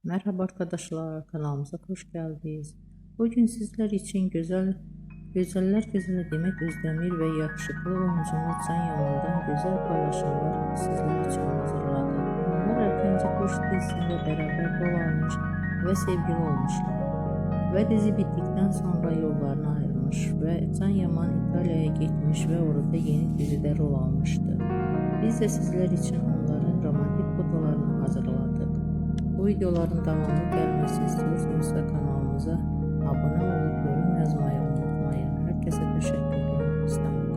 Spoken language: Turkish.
Merhaba arkadaşlar, kanalımıza hoş geldiniz. Bugün sizler için güzeller güzeli Demet Özdemir ve yakışıklı oyuncumuz Can Yaman'dan güzel paylaşımlar sizler için hazırladık. Onlar erkence Kuş dizisinde beraber rol almış ve sevgili olmuşlar. Ve dizi bittikten sonra yollarına ayrılmış ve Can Yaman İtalya'ya gitmiş ve orada yeni dizide rol almıştı. Biz de sizler için onların romantik fotolarını hazırladık. Bu videoların devamlı gelmesini istiyorsanız kanalımıza abone olup yorum yazmayı unutmayın. Herkese teşekkür ederim.